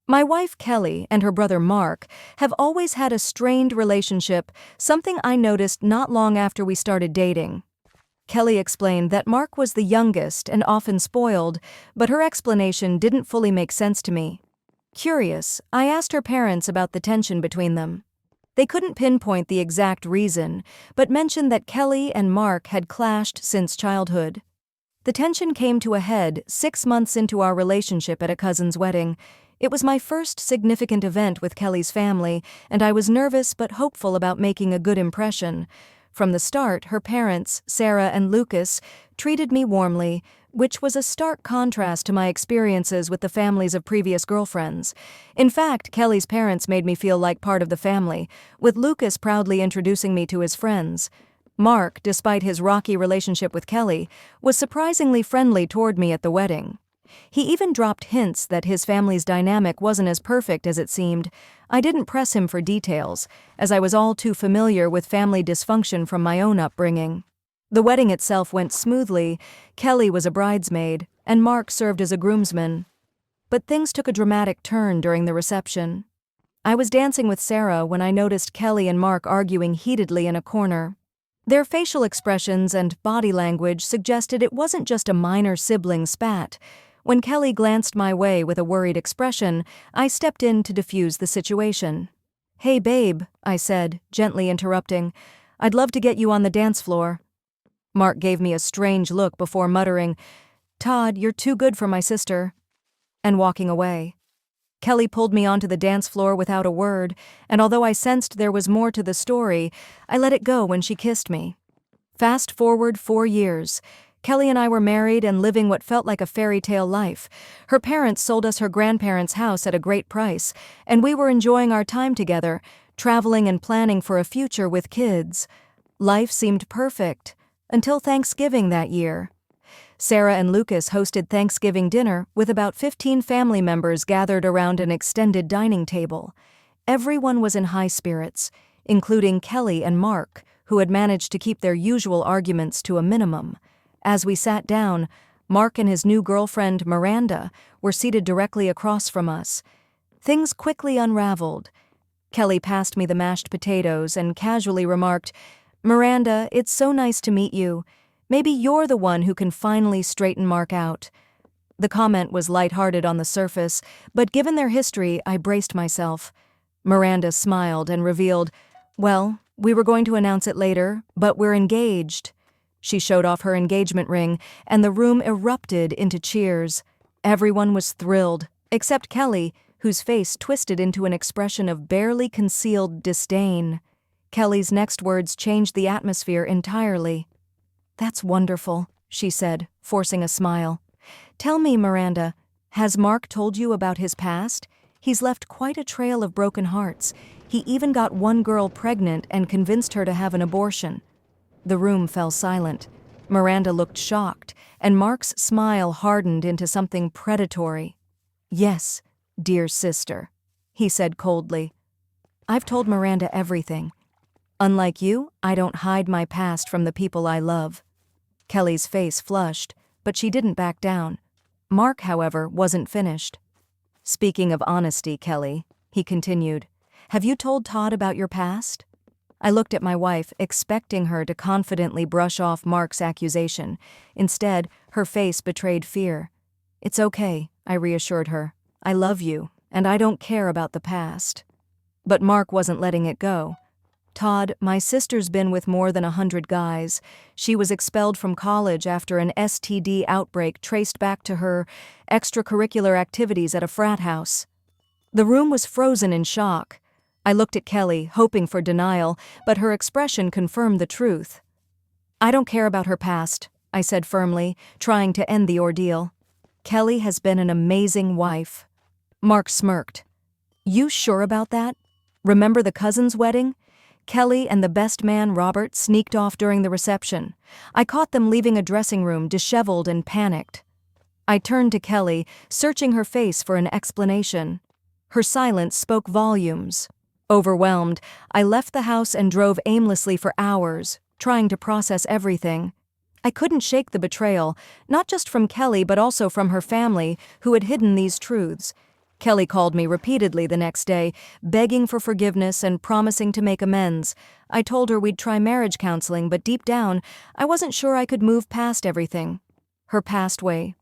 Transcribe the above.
My wife Kelly and her brother Mark have always had a strained relationship, something I noticed not long after we started dating. Kelly explained that Mark was the youngest and often spoiled, but her explanation didn't fully make sense to me. Curious, I asked her parents about the tension between them. They couldn't pinpoint the exact reason, but mentioned that Kelly and Mark had clashed since childhood. The tension came to a head 6 months into our relationship at a cousin's wedding. It was my first significant event with Kelly's family, and I was nervous but hopeful about making a good impression. From the start, her parents, Sarah and Lucas, treated me warmly, which was a stark contrast to my experiences with the families of previous girlfriends. In fact, Kelly's parents made me feel like part of the family, with Lucas proudly introducing me to his friends. Mark, despite his rocky relationship with Kelly, was surprisingly friendly toward me at the wedding. He even dropped hints that his family's dynamic wasn't as perfect as it seemed. I didn't press him for details, as I was all too familiar with family dysfunction from my own upbringing. The wedding itself went smoothly. Kelly was a bridesmaid, and Mark served as a groomsman. But things took a dramatic turn during the reception. I was dancing with Sarah when I noticed Kelly and Mark arguing heatedly in a corner. Their facial expressions and body language suggested it wasn't just a minor sibling spat. When Kelly glanced my way with a worried expression, I stepped in to defuse the situation. "Hey babe," I said, gently interrupting. "I'd love to get you on the dance floor." Mark gave me a strange look before muttering, "Todd, you're too good for my sister," and walking away. Kelly pulled me onto the dance floor without a word, and although I sensed there was more to the story, I let it go when she kissed me. Fast forward 4 years. Kelly and I were married and living what felt like a fairy tale life. Her parents sold us her grandparents' house at a great price, and we were enjoying our time together, traveling and planning for a future with kids. Life seemed perfect, until Thanksgiving that year. Sarah and Lucas hosted Thanksgiving dinner with about 15 family members gathered around an extended dining table. Everyone was in high spirits, including Kelly and Mark, who had managed to keep their usual arguments to a minimum. As we sat down, Mark and his new girlfriend, Miranda, were seated directly across from us. Things quickly unraveled. Kelly passed me the mashed potatoes and casually remarked, "Miranda, it's so nice to meet you. Maybe you're the one who can finally straighten Mark out." The comment was lighthearted on the surface, but given their history, I braced myself. Miranda smiled and revealed, "Well, we were going to announce it later, but we're engaged." She showed off her engagement ring, and the room erupted into cheers. Everyone was thrilled, except Kelly, whose face twisted into an expression of barely concealed disdain. Kelly's next words changed the atmosphere entirely. "That's wonderful," she said, forcing a smile. "Tell me, Miranda, has Mark told you about his past? He's left quite a trail of broken hearts. He even got one girl pregnant and convinced her to have an abortion." The room fell silent. Miranda looked shocked, and Mark's smile hardened into something predatory. "Yes, dear sister," he said coldly. "I've told Miranda everything. Unlike you, I don't hide my past from the people I love." Kelly's face flushed, but she didn't back down. Mark, however, wasn't finished. "Speaking of honesty, Kelly," he continued, "have you told Todd about your past?" I looked at my wife, expecting her to confidently brush off Mark's accusation. Instead, her face betrayed fear. "It's okay," I reassured her. "I love you, and I don't care about the past." But Mark wasn't letting it go. "Todd, my sister's been with more than 100 guys. She was expelled from college after an STD outbreak traced back to her extracurricular activities at a frat house." The room was frozen in shock. I looked at Kelly, hoping for denial, but her expression confirmed the truth. "I don't care about her past," I said firmly, trying to end the ordeal. "Kelly has been an amazing wife." Mark smirked. "You sure about that? Remember the cousin's wedding? Kelly and the best man, Robert, sneaked off during the reception. I caught them leaving a dressing room, disheveled and panicked." I turned to Kelly, searching her face for an explanation. Her silence spoke volumes. Overwhelmed, I left the house and drove aimlessly for hours, trying to process everything. I couldn't shake the betrayal, not just from Kelly but also from her family, who had hidden these truths. Kelly called me repeatedly the next day, begging for forgiveness and promising to make amends. I told her we'd try marriage counseling, but deep down, I wasn't sure I could move past everything. Her passed way.